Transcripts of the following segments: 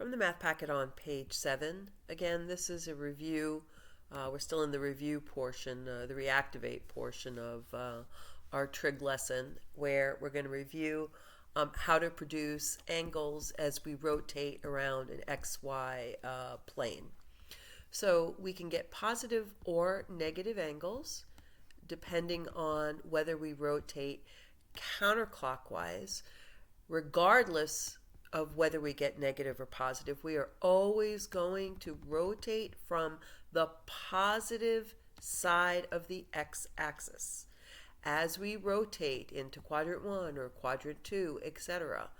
From the math packet on page 7, again, this is a review. We're still in the review portion, the reactivate portion of our trig lesson, where we're going to review how to produce angles as we rotate around an XY plane. So we can get positive or negative angles depending on whether we rotate counterclockwise. Regardless of whether we get negative or positive, we are always going to rotate from the positive side of the x-axis. As we rotate into quadrant 1 or quadrant 2, etc.,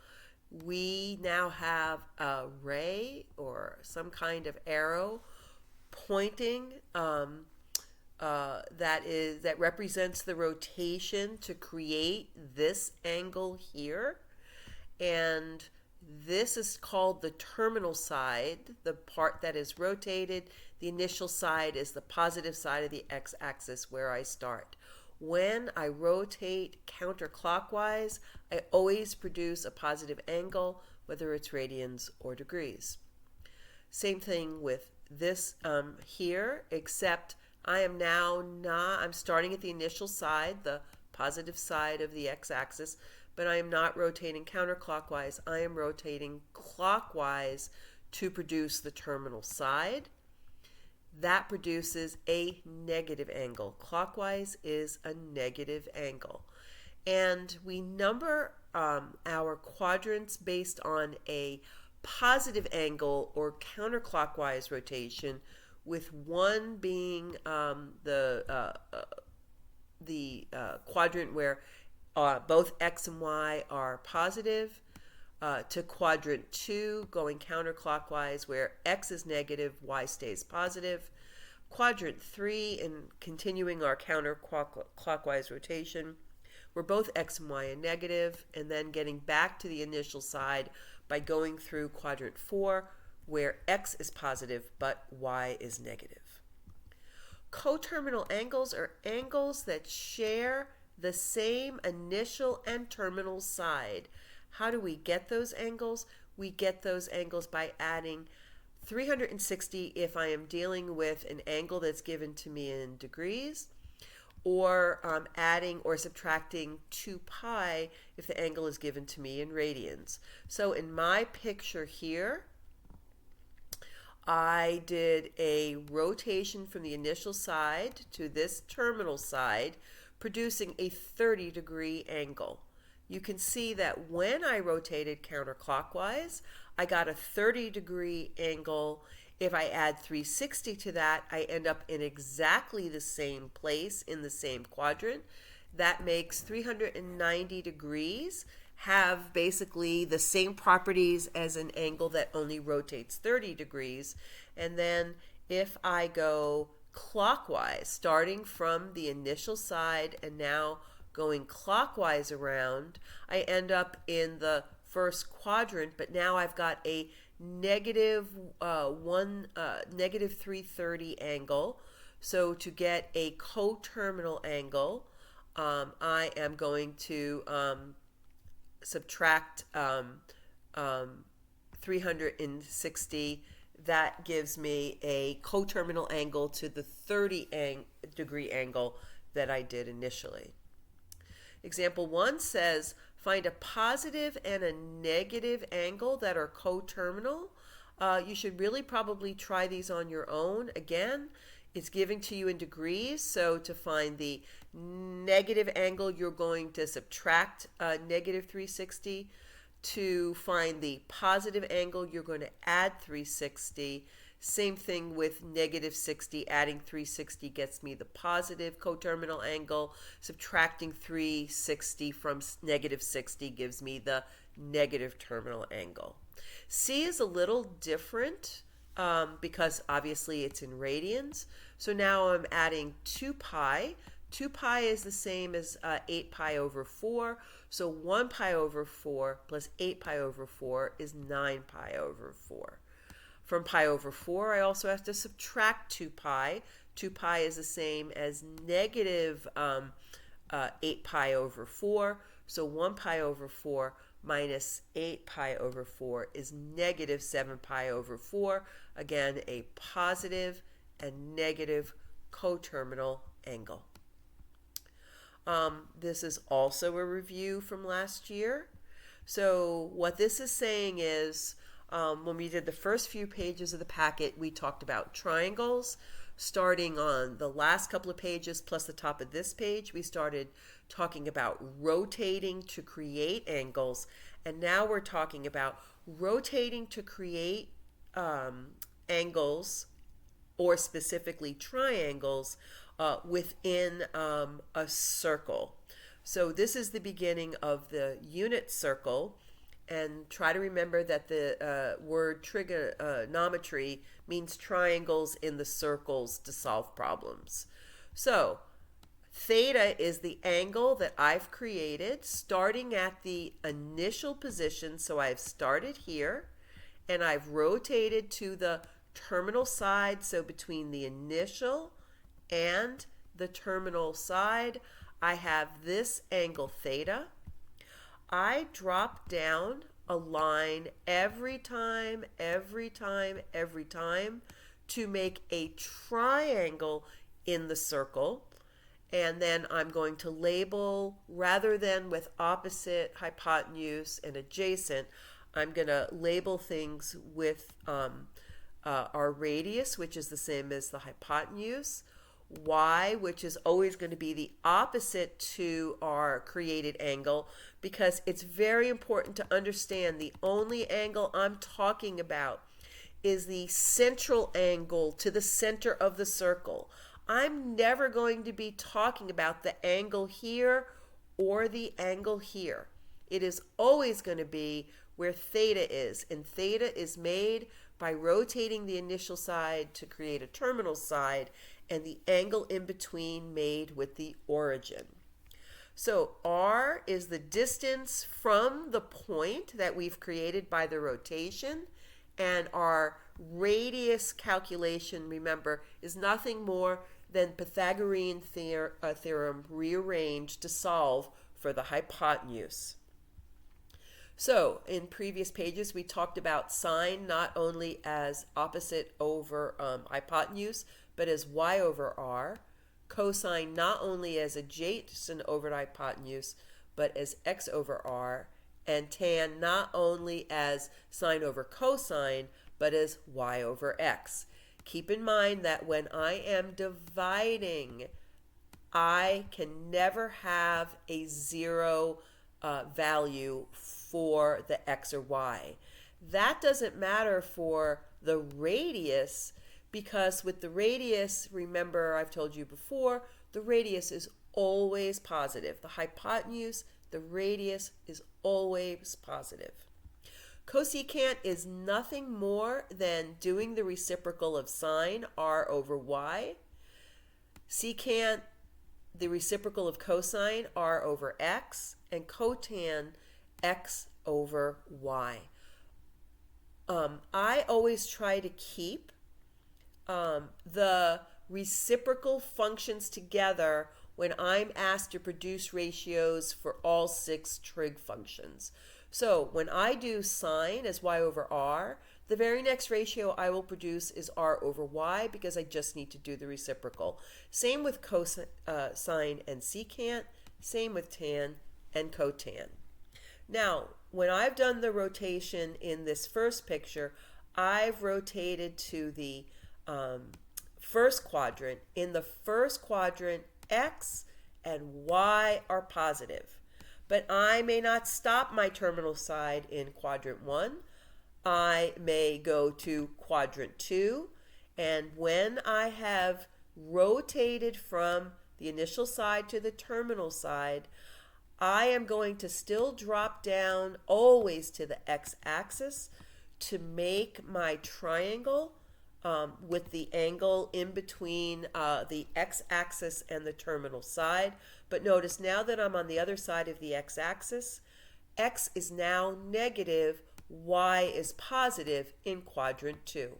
we now have a ray or some kind of arrow pointing that represents the rotation to create this angle here. And this is called the terminal side, the part that is rotated. The initial side is the positive side of the x-axis where I start. When I rotate counterclockwise, I always produce a positive angle, whether it's radians or degrees. Same thing with this here, except I'm starting at the initial side, the positive side of the x-axis, but I am not rotating counterclockwise. I am rotating clockwise to produce the terminal side. That produces a negative angle. Clockwise is a negative angle. And we number our quadrants based on a positive angle or counterclockwise rotation, with one being the quadrant where both x and y are positive, to quadrant 2 going counterclockwise where x is negative, y stays positive. Quadrant 3, and continuing our counterclockwise rotation, where both x and y are negative, and then getting back to the initial side by going through quadrant 4 where x is positive but y is negative. Coterminal angles are angles that share the same initial and terminal side. How do we get those angles? We get those angles by adding 360 if I am dealing with an angle that's given to me in degrees, or adding or subtracting 2 pi if the angle is given to me in radians. So in my picture here, I did a rotation from the initial side to this terminal side, producing a 30-degree angle. You can see that when I rotated counterclockwise, I got a 30-degree angle. If I add 360 to that, I end up in exactly the same place in the same quadrant. That makes 390 degrees have basically the same properties as an angle that only rotates 30 degrees. And then if I go clockwise, starting from the initial side and now going clockwise around, I end up in the first quadrant, but now I've got a negative 330 angle. So to get a coterminal angle, I am going to subtract 360. That gives me a coterminal angle to the 30-degree angle that I did initially. Example 1 says, find a positive and a negative angle that are coterminal. You should really probably try these on your own. Again, it's given to you in degrees, so to find the negative angle, you're going to subtract negative 360. To find the positive angle, you're going to add 360. Same thing with negative 60. Adding 360 gets me the positive coterminal angle. Subtracting 360 from negative 60 gives me the negative terminal angle. C is a little different because obviously it's in radians. So now I'm adding 2 pi. 2 pi is the same as 8 pi over 4. So 1 pi over 4 plus 8 pi over 4 is 9 pi over 4. From pi over 4, I also have to subtract 2 pi. 2 pi is the same as negative 8 pi over 4. So 1 pi over 4 minus 8 pi over 4 is negative 7 pi over 4. Again, a positive and negative coterminal angle. This is also a review from last year. So what this is saying is, when we did the first few pages of the packet, we talked about triangles. Starting on the last couple of pages plus the top of this page, we started talking about rotating to create angles. And now we're talking about rotating to create angles, or specifically triangles, within a circle. So this is the beginning of the unit circle, and try to remember that the word trigonometry means triangles in the circles to solve problems. So theta is the angle that I've created starting at the initial position. So I've started here and I've rotated to the terminal side. So between the initial and the terminal side, I have this angle theta. I drop down a line every time to make a triangle in the circle. And then I'm going to label, rather than with opposite, hypotenuse, and adjacent, I'm going to label things with our radius, which is the same as the hypotenuse, y, which is always going to be the opposite to our created angle, because it's very important to understand the only angle I'm talking about is the central angle to the center of the circle. I'm never going to be talking about the angle here or the angle here. It is always going to be where theta is, and theta is made by rotating the initial side to create a terminal side, and the angle in between made with the origin. So r is the distance from the point that we've created by the rotation, and our radius calculation, remember, is nothing more than Pythagorean theorem rearranged to solve for the hypotenuse. So in previous pages, we talked about sine not only as opposite over hypotenuse, but as y over r, cosine not only as adjacent over hypotenuse, but as x over r, and tan not only as sine over cosine, but as y over x. Keep in mind that when I am dividing, I can never have a zero value for the x or y. That doesn't matter for the radius, because with the radius, remember I've told you before, the radius is always positive. The hypotenuse, the radius is always positive. Cosecant is nothing more than doing the reciprocal of sine, r over y. Secant, the reciprocal of cosine, r over x, and cotan, x over y. I always try to keep the reciprocal functions together when I'm asked to produce ratios for all 6 trig functions. So when I do sine as y over r, the very next ratio I will produce is r over y, because I just need to do the reciprocal. Same with cosine and secant, same with tan and cotan. Now, when I've done the rotation in this first picture, I've rotated to the first quadrant. In the first quadrant, x and y are positive. But I may not stop my terminal side in quadrant 1. I may go to quadrant 2. And when I have rotated from the initial side to the terminal side, I am going to still drop down always to the x-axis to make my triangle with the angle in between the x-axis and the terminal side. But notice now that I'm on the other side of the x-axis, x is now negative, y is positive in quadrant 2.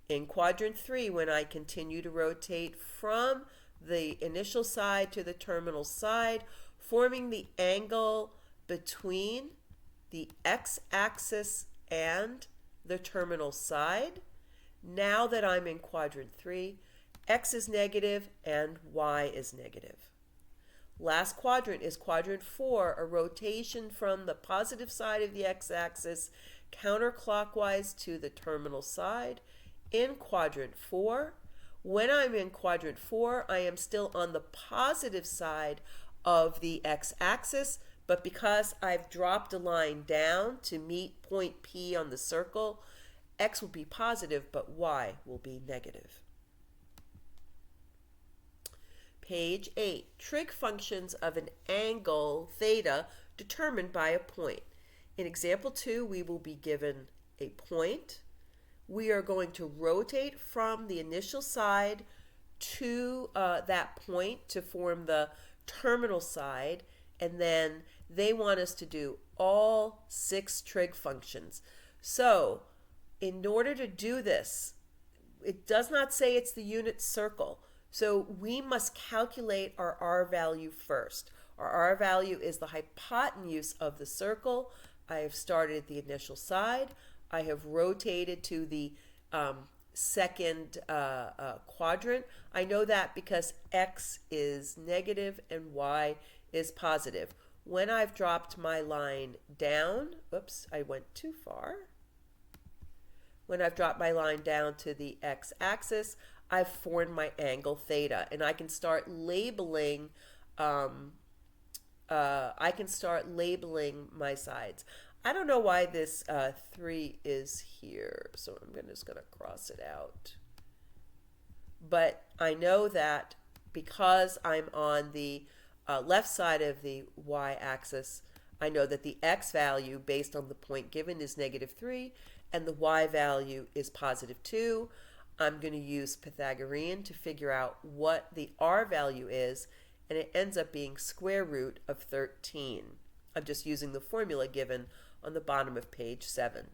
In quadrant 3, when I continue to rotate from the initial side to the terminal side, forming the angle between the x-axis and the terminal side. Now that I'm in quadrant 3, x is negative and y is negative. Last quadrant is quadrant 4, a rotation from the positive side of the x-axis counterclockwise to the terminal side. In quadrant 4, when I'm in quadrant 4, I am still on the positive side of the x-axis, but because I've dropped a line down to meet point P on the circle, x will be positive, but y will be negative. Page 8, trig functions of an angle theta determined by a point. In example 2, we will be given a point. We are going to rotate from the initial side to that point to form the terminal side, and then they want us to do all 6 trig functions. So in order to do this, it does not say it's the unit circle. So we must calculate our R value first. Our R value is the hypotenuse of the circle. I have started at the initial side. I have rotated to the second quadrant. I know that because x is negative and y is positive. When I've dropped my line down, oops, I went too far. When I've dropped my line down to the x-axis, I've formed my angle theta, and I can start labeling. My sides. I don't know why this 3 is here, so I'm just going to cross it out. But I know that because I'm on the left side of the y-axis, I know that the x value based on the point given is -3, and the y value is +2. I'm going to use Pythagorean to figure out what the r value is, and it ends up being square root of 13. I'm just using the formula given on the bottom of page 7.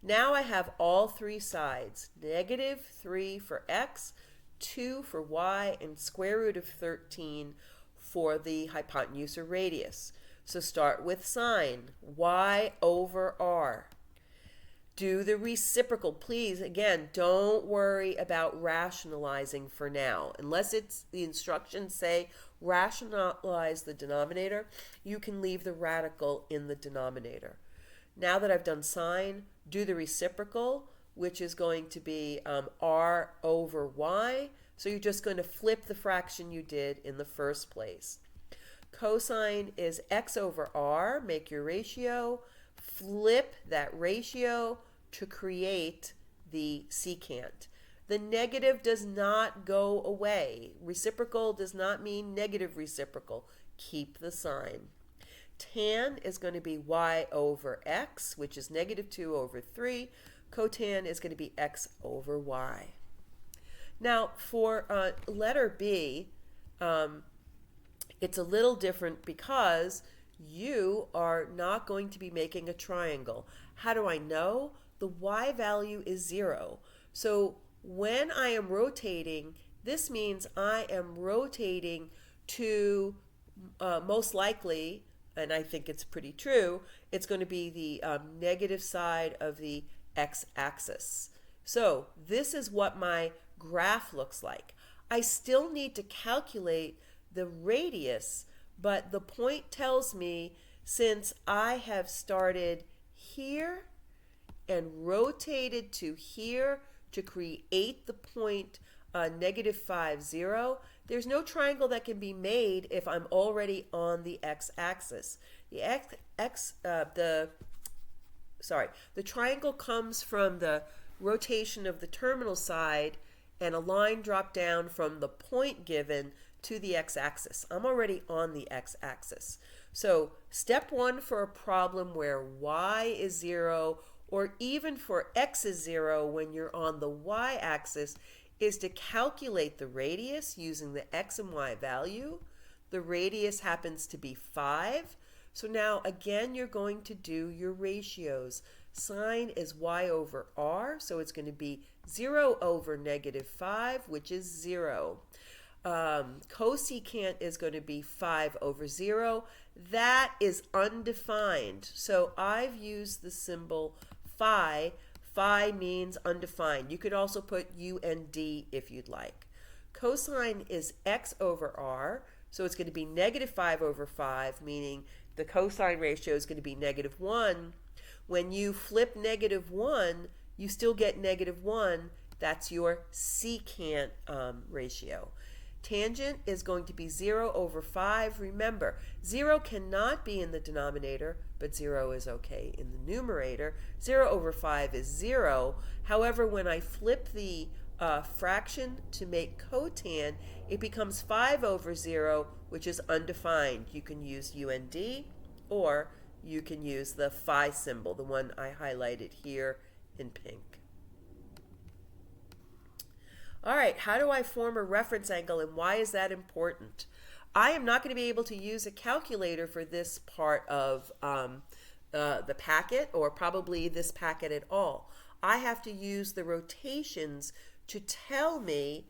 Now I have all 3 sides, -3 for x, 2 for y, and square root of 13 for the hypotenuse or radius. So start with sine, y over r. Do the reciprocal. Please, again, don't worry about rationalizing for now. Unless the instructions say rationalize the denominator, you can leave the radical in the denominator. Now that I've done sine, do the reciprocal, which is going to be r over y. So you're just going to flip the fraction you did in the first place. Cosine is x over r. Make your ratio. Flip that ratio to create the secant. The negative does not go away. Reciprocal does not mean negative reciprocal. Keep the sign. Tan is going to be y over x, which is -2 over 3. Cotan is going to be x over y. Now for letter B, it's a little different because you are not going to be making a triangle. How do I know? The y value is 0. So when I am rotating, this means I am rotating to most likely, and I think it's pretty true, it's going to be the negative side of the x-axis. So this is what my graph looks like. I still need to calculate the radius, but the point tells me since I have started here and rotated to here to create the point -5, 0, there's no triangle that can be made if I'm already on the x-axis. The triangle comes from the rotation of the terminal side and a line dropped down from the point given to the x-axis. I'm already on the x-axis. So step 1 for a problem where y is 0, or even for x is 0 when you're on the y-axis, is to calculate the radius using the x and y value. The radius happens to be 5. So now again you're going to do your ratios. Sine is y over r, so it's going to be 0 over -5, which is 0. Cosecant is going to be 5 over 0. that is undefined. So I've used the symbol phi. Phi means undefined. You could also put UND if you'd like. Cosine is x over r, so it's going to be negative 5 over 5, meaning the cosine ratio is going to be negative 1. When you flip negative 1, you still get negative 1. That's your secant ratio. Tangent is going to be 0 over 5. Remember, 0 cannot be in the denominator, but 0 is okay in the numerator. 0 over 5 is 0. However, when I flip the fraction to make cotan, it becomes 5 over 0, which is undefined. You can use UND, or you can use the phi symbol, the one I highlighted here in pink. All right, how do I form a reference angle, and why is that important? I am not going to be able to use a calculator for this part of the packet, or probably this packet at all. I have to use the rotations to tell me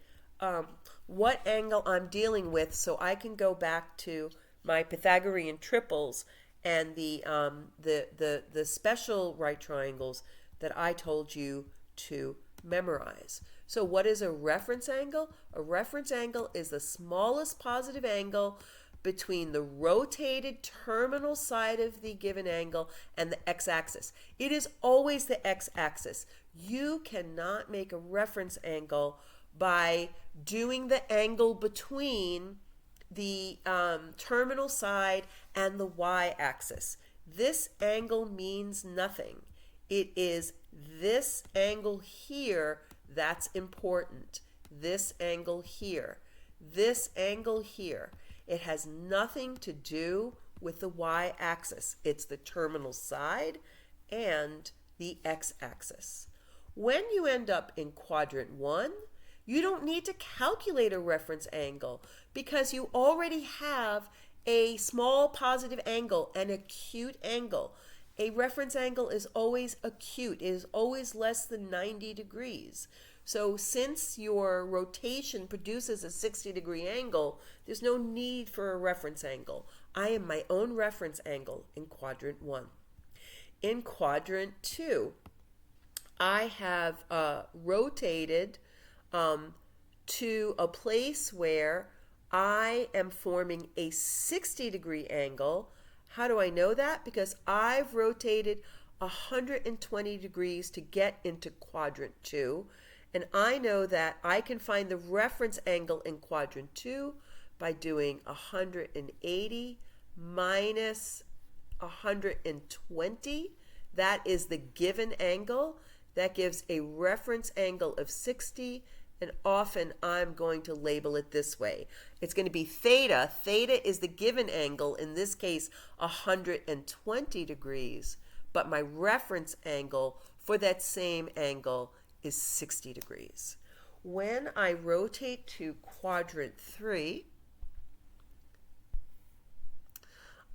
what angle I'm dealing with, so I can go back to my Pythagorean triples and the special right triangles that I told you to memorize. So what is a reference angle? A reference angle is the smallest positive angle between the rotated terminal side of the given angle and the x-axis. It is always the x-axis. You cannot make a reference angle by doing the angle between the terminal side and the y-axis. This angle means nothing. It is this angle here that's important. This angle here. This angle here. It has nothing to do with the y-axis. It's the terminal side and the x-axis. When you end up in quadrant 1, you don't need to calculate a reference angle because you already have a small positive angle, an acute angle. A reference angle is always acute. It is always less than 90 degrees. So since your rotation produces a 60-degree angle, there's no need for a reference angle. I am my own reference angle in quadrant 1. In quadrant 2, I have rotated to a place where I am forming a 60-degree angle. How do I know that? Because I've rotated 120 degrees to get into quadrant 2. And I know that I can find the reference angle in quadrant 2 by doing 180 minus 120. That is the given angle. That gives a reference angle of 60. And often I'm going to label it this way. It's going to be theta. Theta is the given angle, in this case 120 degrees, but my reference angle for that same angle is 60 degrees. When I rotate to quadrant 3,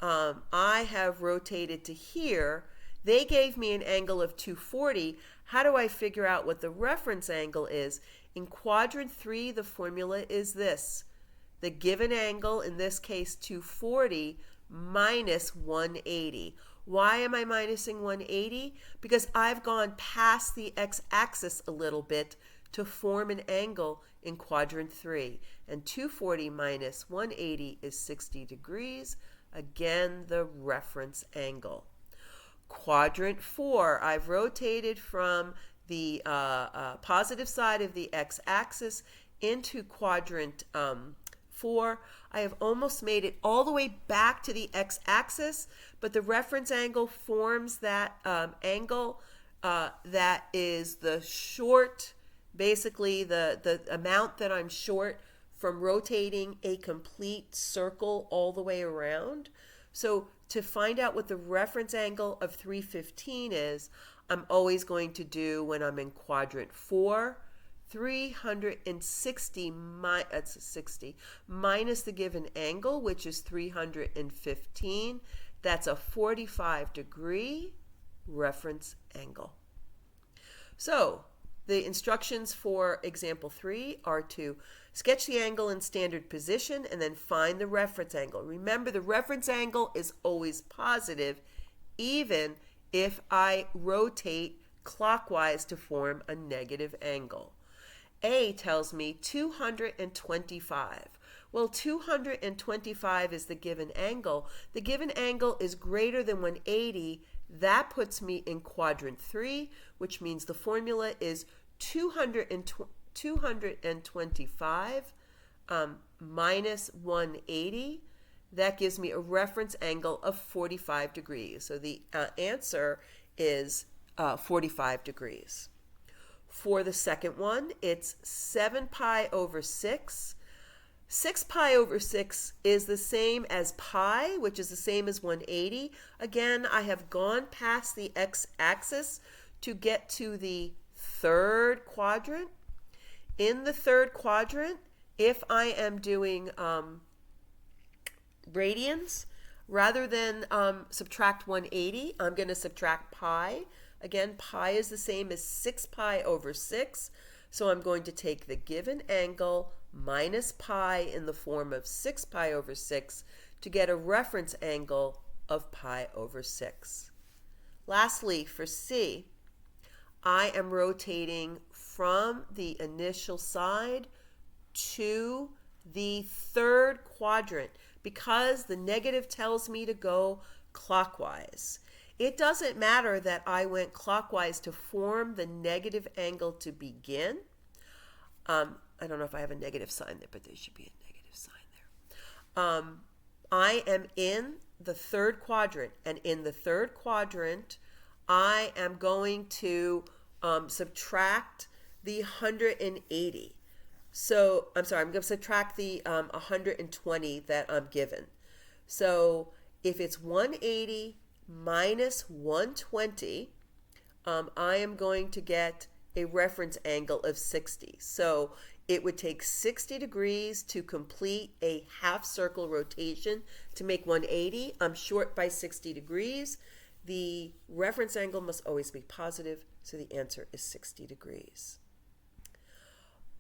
I have rotated to here. They gave me an angle of 240. How do I figure out what the reference angle is? In quadrant 3, the formula is this. The given angle, in this case 240, minus 180. Why am I minusing 180? Because I've gone past the x-axis a little bit to form an angle in quadrant 3. And 240 minus 180 is 60 degrees. Again, the reference angle. Quadrant 4, I've rotated from the positive side of the x-axis into quadrant 4. I have almost made it all the way back to the x-axis, but the reference angle forms that angle that is the short, basically the amount that I'm short from rotating a complete circle all the way around. So to find out what the reference angle of 315 is, I'm always going to do, when I'm in quadrant 4, 360 minus the given angle, which is 315. That's a 45-degree reference angle. So The instructions for example 3 are to sketch the angle in standard position and then find the reference angle. Remember, the reference angle is always positive, even if I rotate clockwise to form a negative angle. A tells me 225. Well, 225 is the given angle. The given angle is greater than 180. That puts me in quadrant 3, which means the formula is 225 minus 180. That gives me a reference angle of 45 degrees. So the answer is 45 degrees. For the second one, it's 7 pi over 6. 6 pi over 6 is the same as pi, which is the same as 180. Again, I have gone past the x-axis to get to the third quadrant. In the third quadrant, if I am doing radians, rather than subtract 180, I'm going to subtract pi. Again, pi is the same as 6 pi over 6. So I'm going to take the given angle minus pi in the form of 6 pi over 6 to get a reference angle of pi over 6. Lastly, for C, I am rotating from the initial side to the third quadrant because the negative tells me to go clockwise. It doesn't matter that I went clockwise to form the negative angle to begin. I don't know if I have a negative sign there, but there should be a negative sign there. I am in the third quadrant, and in the third quadrant, I am going to subtract the 180. So, I'm sorry, I'm going to subtract the 120 that I'm given. So, if it's 180 minus 120, I am going to get a reference angle of 60. So it would take 60 degrees to complete a half circle rotation to make 180. I'm short by 60 degrees. The reference angle must always be positive, so the answer is 60 degrees.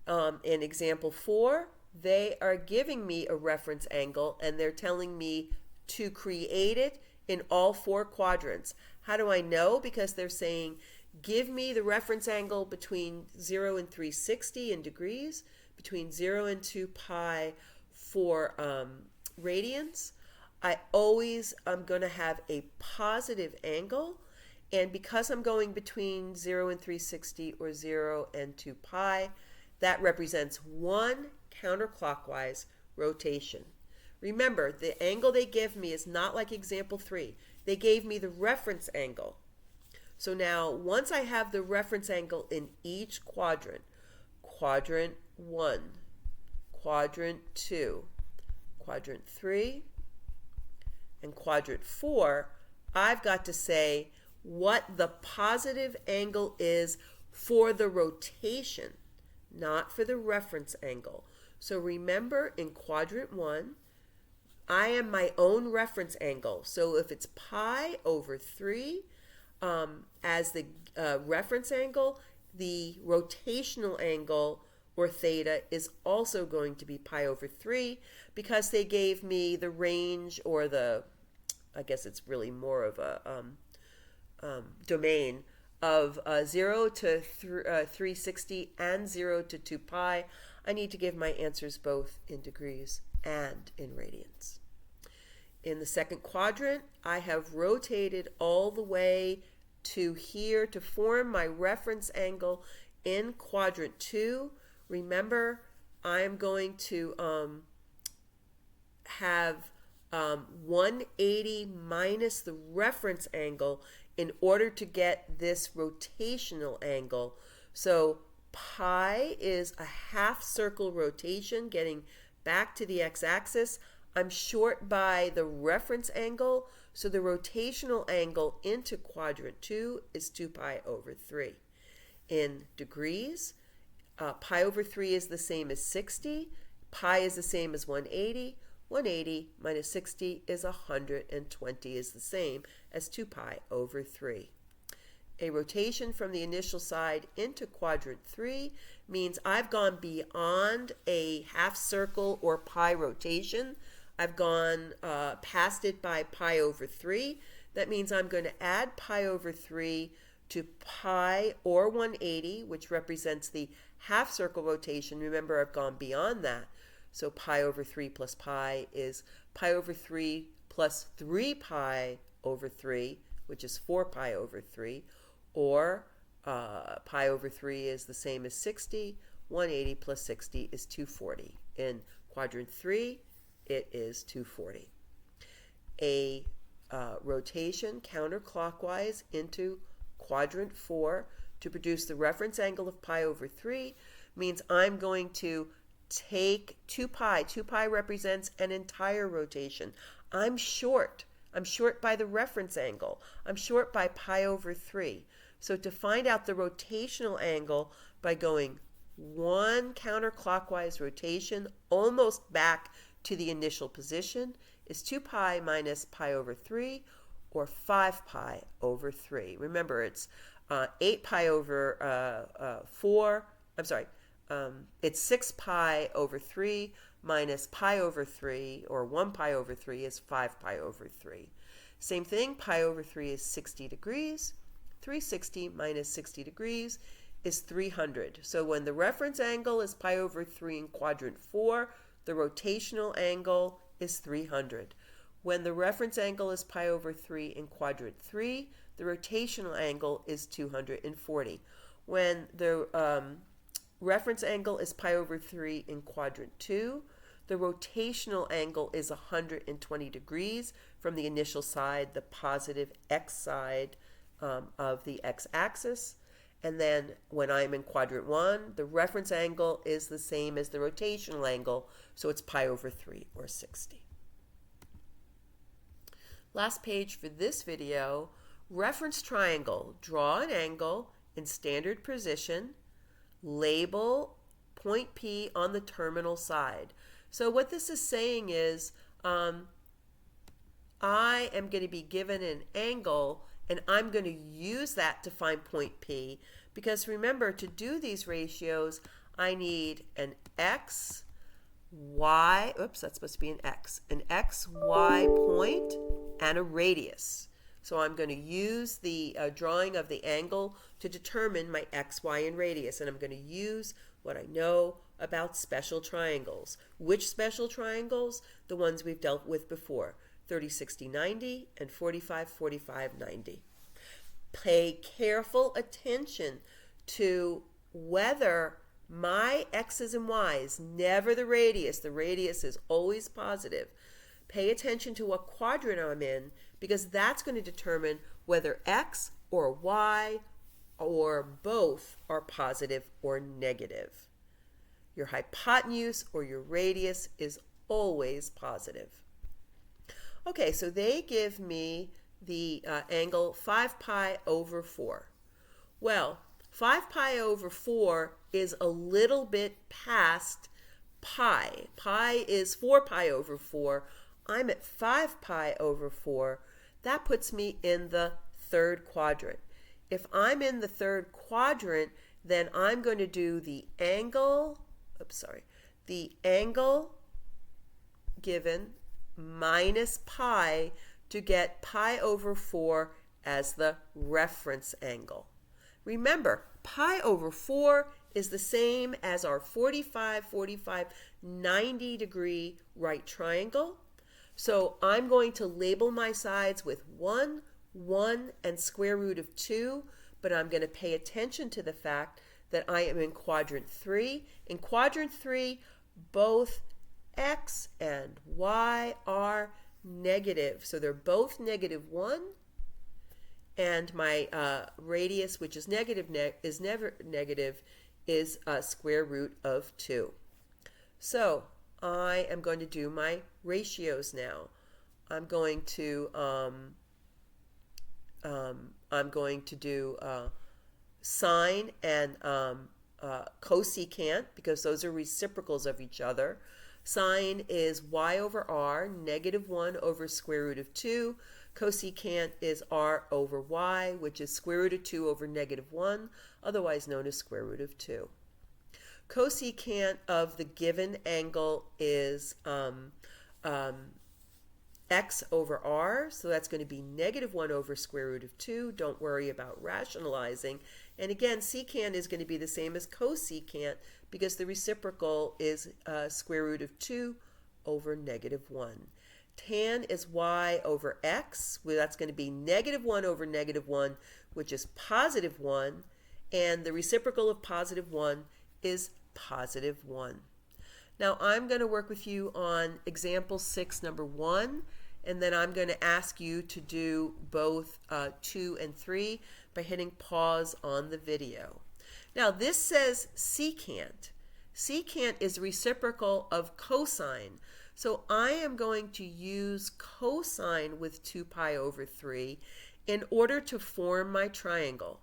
In example 4, they are giving me a reference angle and they're telling me to create it in all 4 quadrants. How do I know? Because they're saying, give me the reference angle between 0 and 360 in degrees, between 0 and 2 pi for radians. I always am going to have a positive angle, and because I'm going between 0 and 360 or 0 and 2 pi, that represents one counterclockwise rotation. Remember, the angle they give me is not like example 3. They gave me the reference angle. So now, once I have the reference angle in each quadrant, quadrant 1, quadrant 2, quadrant 3, and quadrant 4, I've got to say what the positive angle is for the rotation, not for the reference angle. So remember, in quadrant 1, I am my own reference angle. So if it's pi over 3 as the reference angle, the rotational angle, or theta, is also going to be pi over 3 because they gave me the range, or the, I guess it's really more of a domain of 0 to 360 and 0 to 2 pi. I need to give my answers both in degrees and in radians. In the second quadrant, I have rotated all the way to here to form my reference angle in quadrant 2. Remember, I'm going to have 180 minus the reference angle in order to get this rotational angle. So pi is a half circle rotation getting back to the x-axis. I'm short by the reference angle, so the rotational angle into quadrant 2 is 2 pi over 3. In degrees, pi over 3 is the same as 60. Pi is the same as 180. 180 minus 60 is 120, is the same as 2 pi over 3. A rotation from the initial side into quadrant 3 means I've gone beyond a half circle or pi rotation. I've gone past it by pi over 3. That means I'm going to add pi over 3 to pi or 180, which represents the half circle rotation. Remember, I've gone beyond that. So pi over 3 plus pi is pi over 3 plus 3 pi over 3, which is 4 pi over 3. Or pi over 3 is the same as 60. 180 plus 60 is 240. In quadrant 3, it is 240. A rotation counterclockwise into quadrant 4 to produce the reference angle of pi over 3 means I'm going to take 2 pi. 2 pi represents an entire rotation. I'm short. I'm short by the reference angle. I'm short by pi over 3. So to find out the rotational angle by going one counterclockwise rotation almost back to the initial position is 2 pi minus pi over 3 or 5 pi over 3. Remember, it's 8 pi over 4. I'm sorry. It's 6 pi over 3 minus pi over 3, or 1 pi over 3 is 5 pi over 3. Same thing, pi over 3 is 60 degrees. 360 minus 60 degrees is 300. So when the reference angle is pi over 3 in quadrant 4, the rotational angle is 300. When the reference angle is pi over 3 in quadrant 3, the rotational angle is 240. When the reference angle is pi over 3 in quadrant 2, the rotational angle is 120 degrees from the initial side, the positive x side of the x-axis. And then when I'm in quadrant 1, the reference angle is the same as the rotational angle, so it's pi over 3 or 60. Last page for this video, reference triangle. Draw an angle in standard position, label point P on the terminal side. So what this is saying is I am going to be given an angle and I'm going to use that to find point P, because remember, to do these ratios I need an x, y, oops, that's supposed to be an x, y point and a radius. So I'm going to use the drawing of the angle to determine my x, y, and radius, and I'm going to use what I know about special triangles. Which special triangles? The ones we've dealt with before, 30, 60, 90, and 45, 45, 90. Pay careful attention to whether my x's and y's, never the radius is always positive. Pay attention to what quadrant I'm in, because that's going to determine whether x or y or both are positive or negative. Your hypotenuse or your radius is always positive. Okay, so they give me the angle 5 pi over 4. Well, 5 pi over 4 is a little bit past pi. Pi is 4 pi over 4. I'm at 5 pi over 4. That puts me in the third quadrant. If I'm in the third quadrant, then I'm going to do the angle, the angle given minus pi to get pi over 4 as the reference angle. Remember, pi over 4 is the same as our 45, 45, 90 degree right triangle. So I'm going to label my sides with 1, 1, and square root of 2, but I'm going to pay attention to the fact that I am in quadrant 3. In quadrant 3, both x and y are negative. So they're both negative 1, and my radius, which is negative, is never negative, is square root of 2. So I am going to do my ratios now. I'm going to do sine and cosecant, because those are reciprocals of each other. Sine is y over r, negative 1 over square root of 2. Cosecant is r over y, which is square root of 2 over negative 1, otherwise known as square root of 2. Cosecant of the given angle is x over r, so that's going to be negative 1 over square root of 2. Don't worry about rationalizing. And again, secant is going to be the same as cosecant because the reciprocal is square root of 2 over negative 1. Tan is y over x, well, that's going to be negative 1 over negative 1, which is positive 1, and the reciprocal of positive 1 is positive 1. Now I'm going to work with you on example 6, number 1, and then I'm going to ask you to do both 2 and 3 by hitting pause on the video. Now this says secant. Secant is reciprocal of cosine. So I am going to use cosine with 2 pi over 3 in order to form my triangle.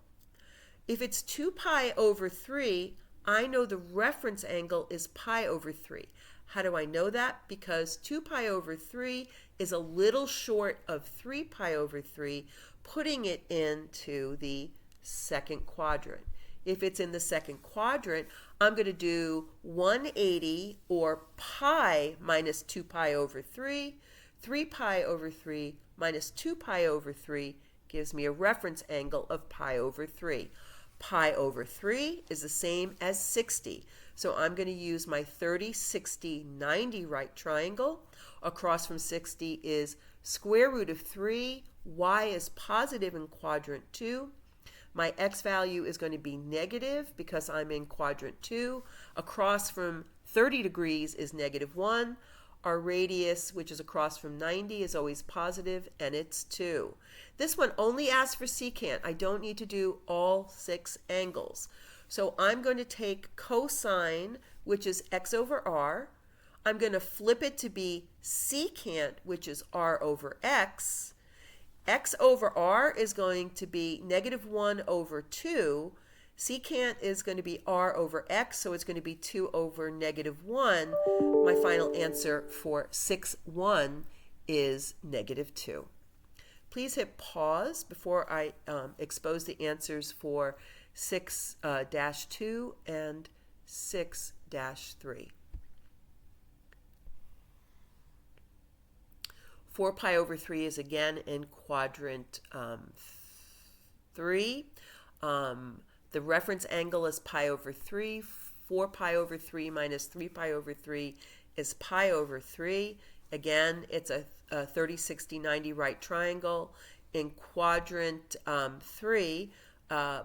If it's 2 pi over 3, I know the reference angle is pi over 3. How do I know that? Because 2 pi over 3 is a little short of 3 pi over 3, putting it into the second quadrant. If it's in the second quadrant, I'm going to do 180 or pi minus 2 pi over 3. 3 pi over 3 minus 2 pi over 3 gives me a reference angle of pi over 3. Pi over 3 is the same as 60. So I'm going to use my 30, 60, 90 right triangle. Across from 60 is square root of 3. Y is positive in quadrant 2. My x value is going to be negative because I'm in quadrant 2. Across from 30 degrees is negative 1. Our radius, which is across from 90, is always positive, and it's 2. This one only asks for secant. I don't need to do all 6 angles. So I'm going to take cosine, which is x over r. I'm going to flip it to be secant, which is r over x. X over r is going to be negative 1 over 2. Secant is going to be r over x, so it's going to be 2 over negative 1. My final answer for 6-1 is negative 2. Please hit pause before I expose the answers for 6-2 and 6-3. 4 pi over 3 is again in quadrant 3. The reference angle is pi over 3. 4 pi over 3 minus 3 pi over 3 is pi over 3. Again, it's a 30, 60, 90 right triangle. In quadrant 3,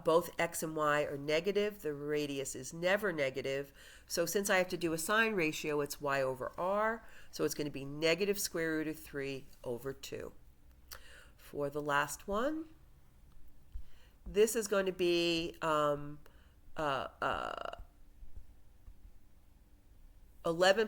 both x and y are negative. The radius is never negative. So since I have to do a sine ratio, it's y over r. So it's going to be negative square root of 3 over 2. For the last one, this is going to be 11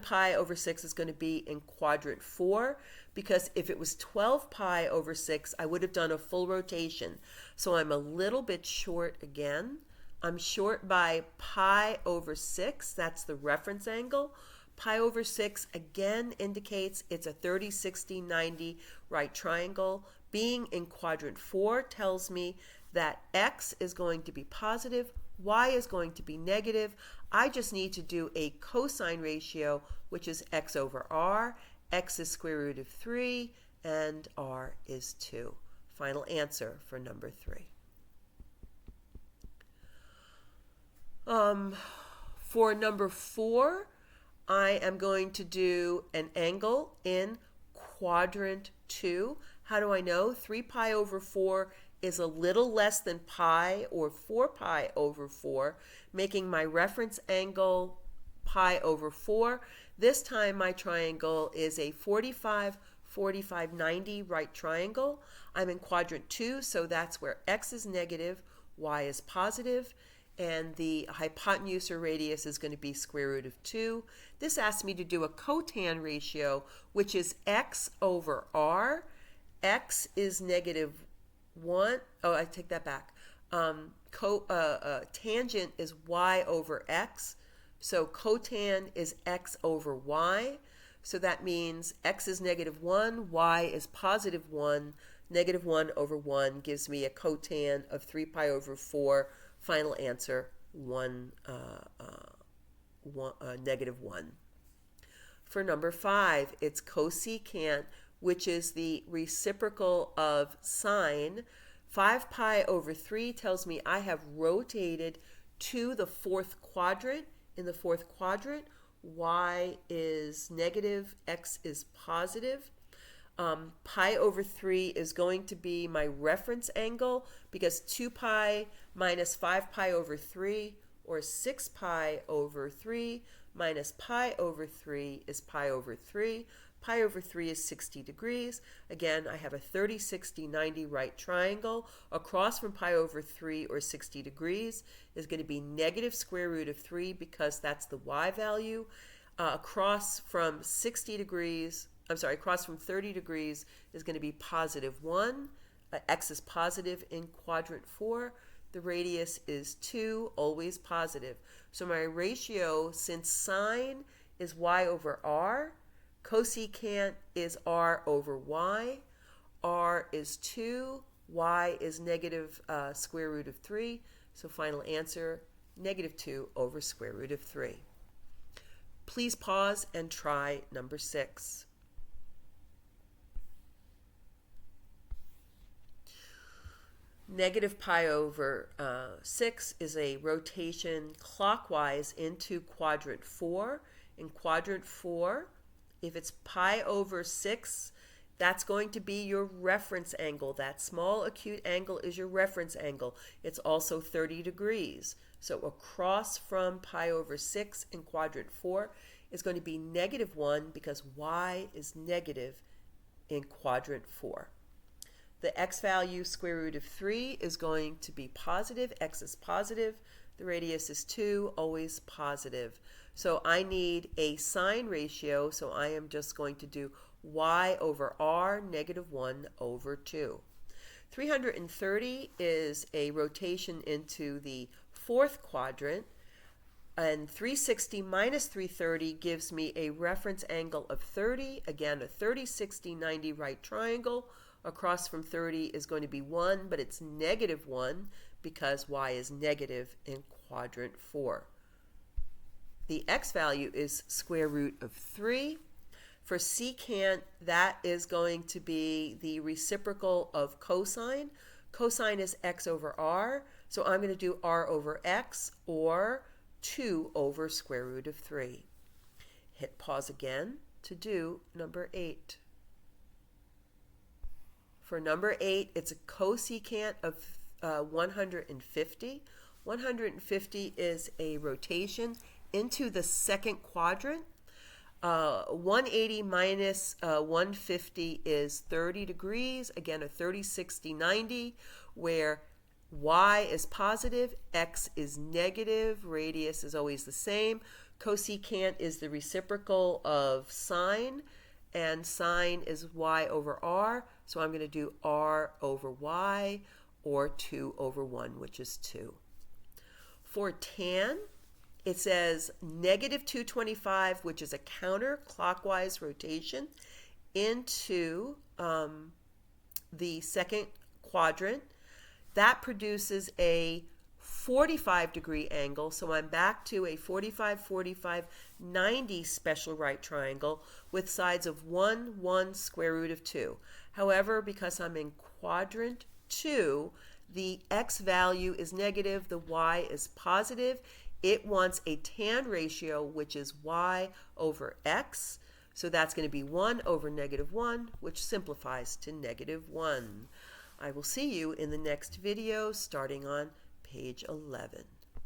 pi over 6 is going to be in quadrant 4, because if it was 12 pi over 6, I would have done a full rotation. So I'm a little bit short again. I'm short by pi over 6. That's the reference angle. Pi over 6 again indicates it's a 30, 60, 90 right triangle. Being in quadrant 4 tells me that x is going to be positive, y is going to be negative. I just need to do a cosine ratio, which is x over r. X is square root of 3, and r is 2. Final answer for number 3. For number 4, I am going to do an angle in quadrant 2. How do I know? 3 pi over 4 is a little less than pi, or 4 pi over 4, making my reference angle pi over 4. This time my triangle is a 45, 45, 90 right triangle. I'm in quadrant 2, so that's where x is negative, y is positive, and the hypotenuse or radius is going to be square root of 2. This asks me to do a cotan ratio, which is x over r. X is negative 1. Oh, I take that back. Tangent is y over x. So cotan is x over y. So that means x is negative 1, y is positive 1. Negative 1 over 1 gives me a cotan of 3 pi over 4. Final answer, negative 1. For number 5, it's cosecant, which is the reciprocal of sine. 5 pi over 3 tells me I have rotated to the fourth quadrant. In the fourth quadrant, y is negative, x is positive. Pi over 3 is going to be my reference angle because 2 pi minus 5 pi over 3, or 6 pi over 3 minus pi over 3 is pi over 3. Pi over 3 is 60 degrees. Again, I have a 30, 60, 90 right triangle. Across from pi over 3, or 60 degrees, is going to be negative square root of 3 because that's the y value. Across from 60 degrees, across from 30 degrees is going to be positive 1. X is positive in quadrant 4. The radius is 2, always positive. So my ratio, since sine is y over r, cosecant is r over y. R is 2, y is negative square root of 3. So final answer, negative 2 over square root of 3. Please pause and try number 6. Negative pi over 6 is a rotation clockwise into quadrant 4. In quadrant 4, if it's pi over 6, that's going to be your reference angle. That small acute angle is your reference angle. It's also 30 degrees. So across from pi over 6 in quadrant 4 is going to be negative 1 because y is negative in quadrant 4. The x value, square root of 3, is going to be positive. X is positive. The radius is 2, always positive. So I need a sine ratio, so I am just going to do y over r, negative 1 over 2. 330 is a rotation into the fourth quadrant, and 360 minus 330 gives me a reference angle of 30. Again, a 30, 60, 90 right triangle. Across from 30 is going to be 1, but it's negative 1 because y is negative in quadrant 4. The x value is square root of 3. For secant, that is going to be the reciprocal of cosine. Cosine is x over r, so I'm going to do r over x, or 2 over square root of 3. Hit pause again to do number 8. For number 8, it's a cosecant of 150. 150 is a rotation into the second quadrant. 180 minus 150 is 30 degrees. Again, a 30, 60, 90, where y is positive, x is negative, radius is always the same. Cosecant is the reciprocal of sine, and sine is y over r, so I'm going to do r over y, or 2 over 1, which is 2. For tan, it says negative 225, which is a counterclockwise rotation into the second quadrant. That produces a 45 degree angle, so I'm back to a 45, 45, 90 special right triangle with sides of 1, 1, square root of 2. However, because I'm in quadrant 2, the x value is negative, the y is positive. It wants a tan ratio, which is y over x. So that's going to be 1 over negative 1, which simplifies to negative 1. I will see you in the next video starting on page 11.